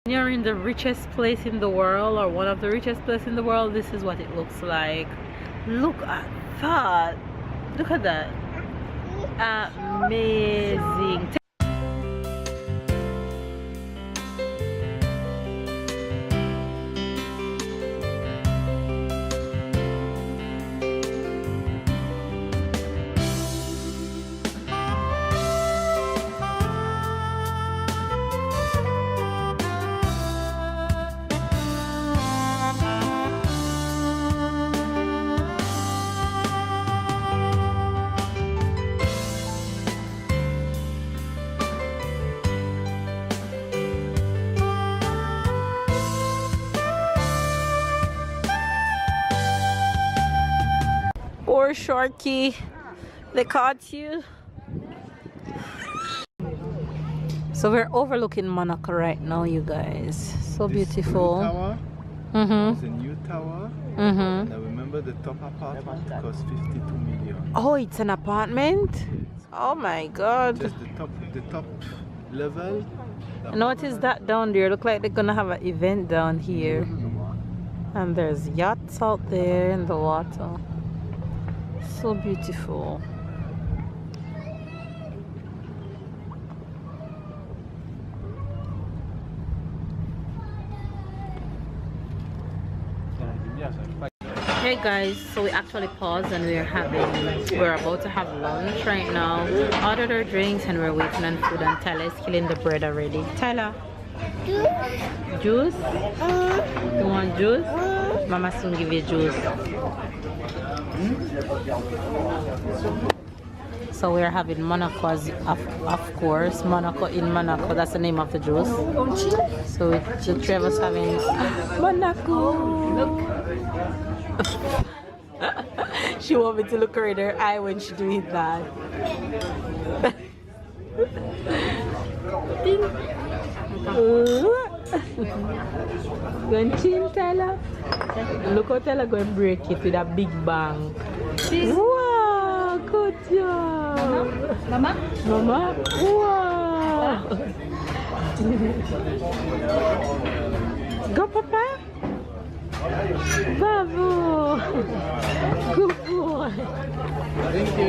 When you're in the richest place in the world, or one of the richest places in the world, this is what it looks like. Look at that. Look at that. Amazing. Poor Sharky, they caught you. So we're overlooking Monaco right now, you guys. So beautiful. Tower is a new tower. And I remember the top apartment cost 52 million. Oh, it's an apartment? Oh my god. Just the top level. And what is that down there? Look like they're gonna have an event down here. And there's yachts out there in the water. So beautiful. Hey guys, so we actually paused and we're about to have lunch right now. Ordered our drinks and we're waiting on food, and Tyler is killing the bread already. Tyler, juice? You want juice? Mama soon give you juice. So we're having Monaco, of course. Monaco in Monaco, that's the name of the juice. So the three of us having Monaco. Look. She want me to look her in her eye when she doing that. Going chin, Tyler. Look how Tyler going break it with a big bang. Wow, good job. Mama? Mama? Wow. Go, Papa. Bravo. Good boy. Thank you.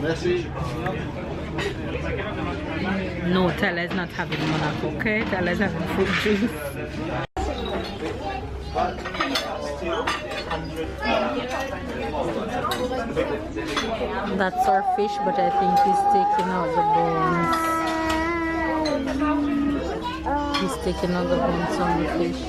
Merci. No, Tyler is not having Monaco, okay? Tyler is having fruit juice. That's our fish, but I think he's taking out the bones. He's taking out the bones on the fish.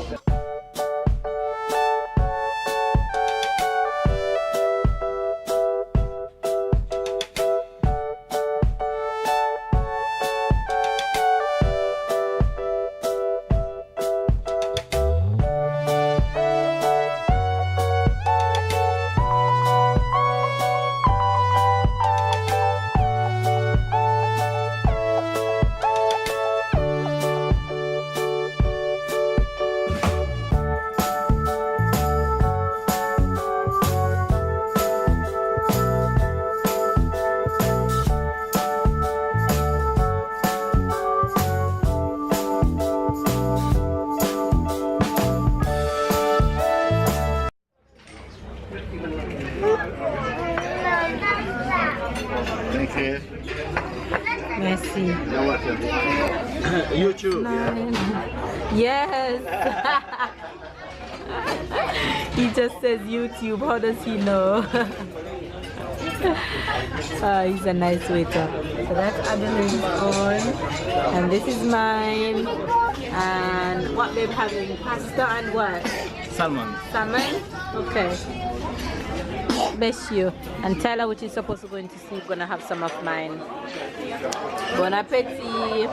Thank you. Merci. You're welcome. YouTube. Yes. He just says YouTube. How does he know? He's a nice waiter. So that's Adeline's own. And this is mine. And what they're having? Pasta and what? Salmon. Salmon? Okay. Bless you. And Tyler, which is supposed to go into sleep, gonna have some of mine. Bon appetit.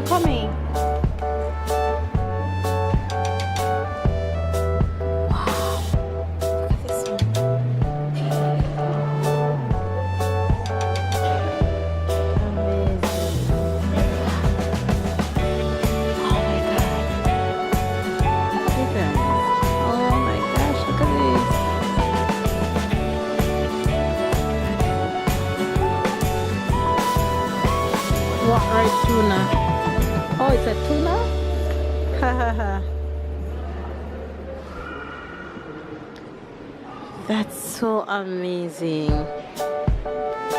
coming. What red tuna? Oh, it's a tuna? Ha ha ha. That's so amazing.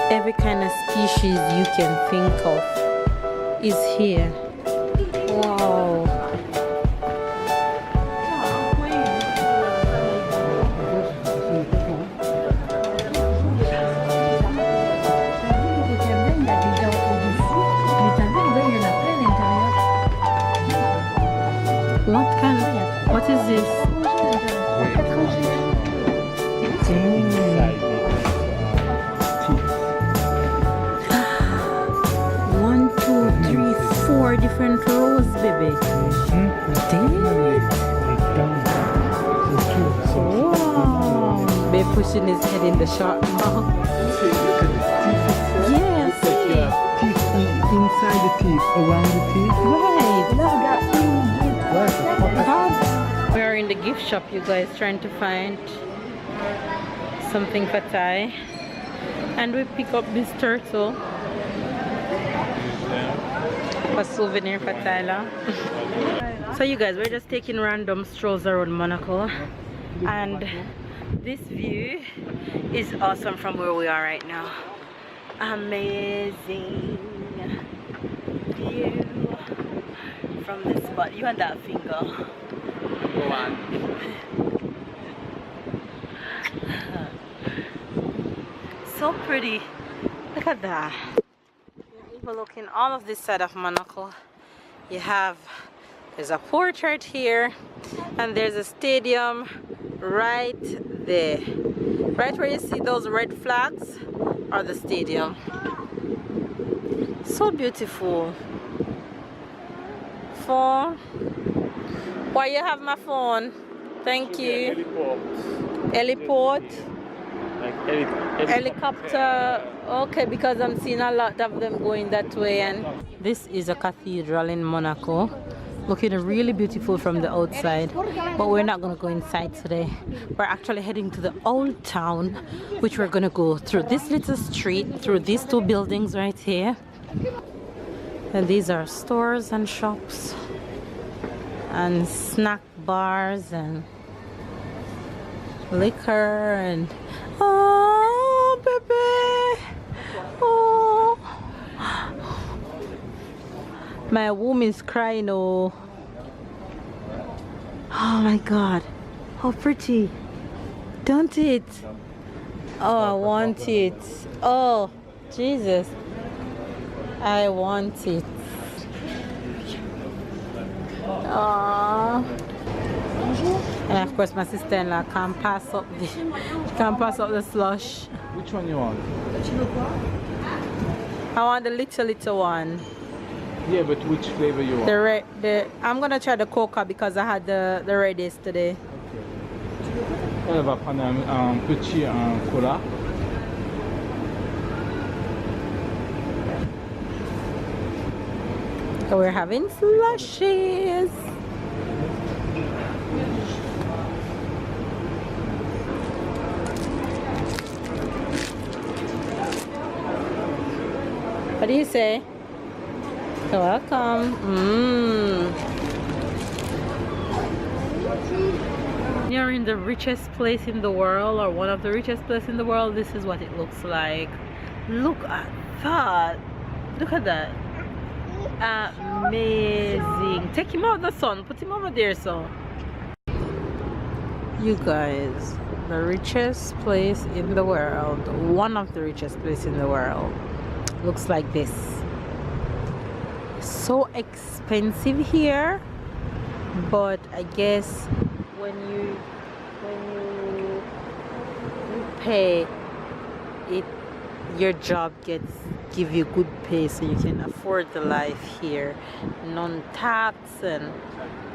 Every kind of species you can think of is here. Wow. What is this? One, two, three, four different rows, baby. Wow. Babe pushing his head in the shark mouth. Yes. Inside the teeth, around the teeth. Right. We are in the gift shop, you guys, trying to find something for Thai, and we pick up this turtle, a souvenir for Tyler. So you guys, we're just taking random strolls around Monaco, and this view is awesome from where we are right now. Amazing view from this spot. You and that finger. Go on. So pretty. Look at that. You're overlooking all of this side of Monaco. You have, there's a porch right here, and there's a stadium right there. Right where you see those red flags are the stadium. So beautiful. Phone. Why you have my phone? Thank you. Heliport. Like helicopter. Okay, because I'm seeing a lot of them going that way. And this is a cathedral in Monaco, looking really beautiful from the outside, but we're not going to go inside today. We're actually heading to the old town, which we're going to go through this little street, through these two buildings right here. And these are stores and shops and snack bars and liquor and oh baby, oh my womb is crying. Oh my god, how pretty, don't it? Oh, I want it. Oh Jesus, I want it. Aww. And of course my sister-in-law can't pass up the slush. Which one you want? I want the little one. Yeah, but which flavor you want? The red. I'm gonna try the coca because I had the red yesterday. Okay. Elle va prendre un petit cola. So we're having slushies. What do you say? You're welcome. You're in the richest place in the world, or one of the richest places in the world. This is what it looks like. Look at that. Look at that. Amazing. Take him out of the sun. Put him over there, so. You guys, the richest place in the world, one of the richest places in the world, looks like this. So expensive here, but I guess when you pay it, your job gets give you good pay so you can afford the life here. Non-tax, and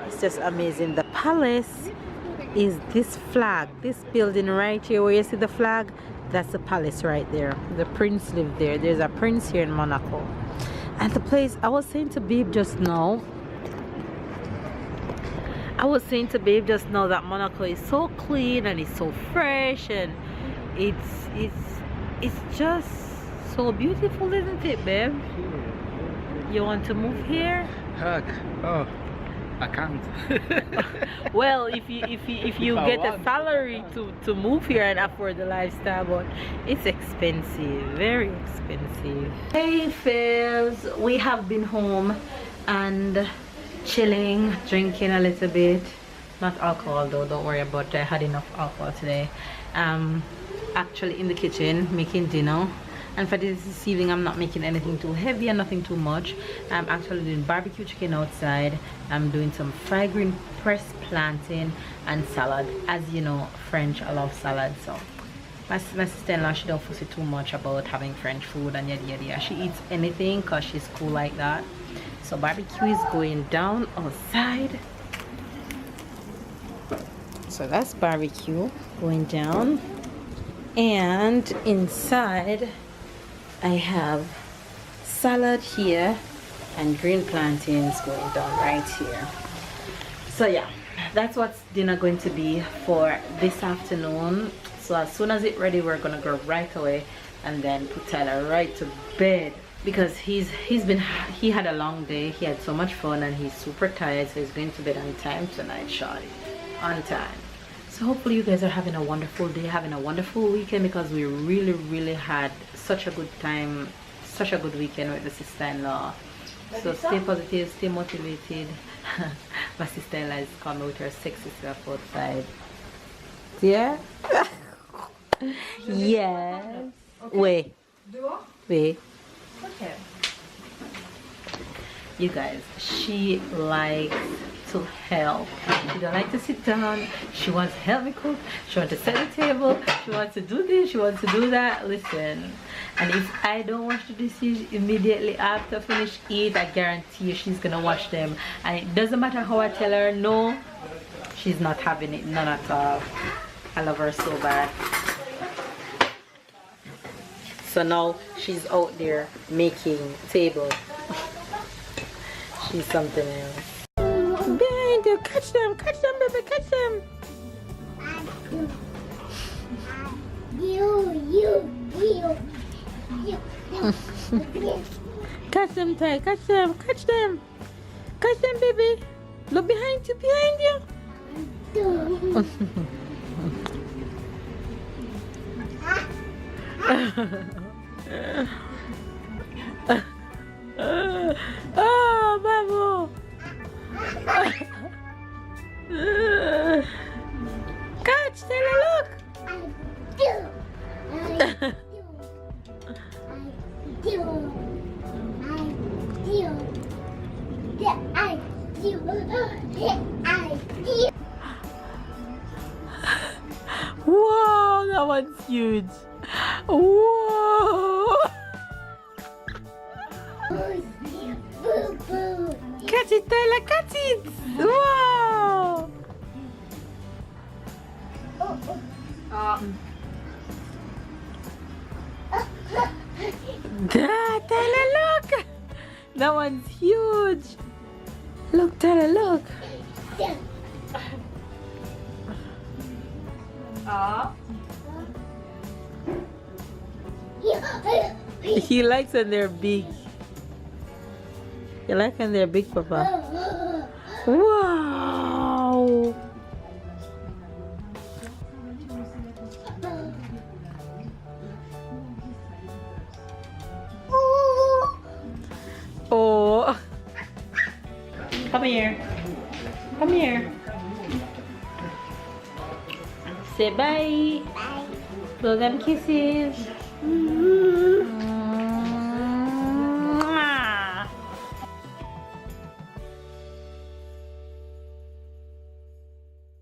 it's just amazing. The palace is this flag, this building right here where you see the flag. That's the palace right there. The prince lived there. There's a prince here in Monaco. And the place, I was saying to Babe just now, that Monaco is so clean and it's so fresh, and it's just so beautiful, isn't it, babe? You want to move here? Heck, oh, I can't. Well, if you get a salary to move here and afford the lifestyle, but it's expensive, very expensive. Hey Fizz, we have been home and chilling, drinking a little bit. Not alcohol though, don't worry about it. I had enough alcohol today. Actually in the kitchen making dinner, and for this evening I'm not making anything too heavy and nothing too much. I'm actually doing barbecue chicken outside. I'm doing some fried green pressed plantain and salad. As you know, French, I love salad, so my sister-in-law, she don't fuss it too much about having French food and yada yada yada. She eats anything because she's cool like that. So barbecue is going down outside. So that's barbecue going down, and inside I have salad here and green plantains going down right here. So yeah, that's what's dinner going to be for this afternoon. So as soon as it's ready, we're gonna go right away and then put Tyler right to bed, because he had a long day. He had so much fun and he's super tired, so he's going to bed on time tonight, shawty, on time. So hopefully you guys are having a wonderful day, having a wonderful weekend, because we really had such a good time, such a good weekend with the sister-in-law. So stay positive, stay motivated. My sister-in-law is coming with her sexy stuff outside. Yeah? Yes. Wait. Wait. Okay. You guys, she likes to help. She don't like to sit down. She wants to help me cook. She wants to set the table. She wants to do this. She wants to do that. Listen, and if I don't wash the dishes immediately after finish eat, I guarantee you she's gonna wash them. And it doesn't matter how I tell her no, she's not having it, none at all. I love her so bad. So now she's out there making tables. She's something else. Behind you, catch them, baby, catch them. Catch them, Ty, catch them, baby. Look behind you, Oh, Babu. Catch, Taylor, look. Wow, that one's huge. Whoa. Catch it, Tyler, catch it. Wow. Tyler, look. That one's huge. Look, Tyler, look. He likes when they're big. You like when they're big, Papa? Wow! Oh! Come here. Come here. Say bye. Bye. Blow them kisses.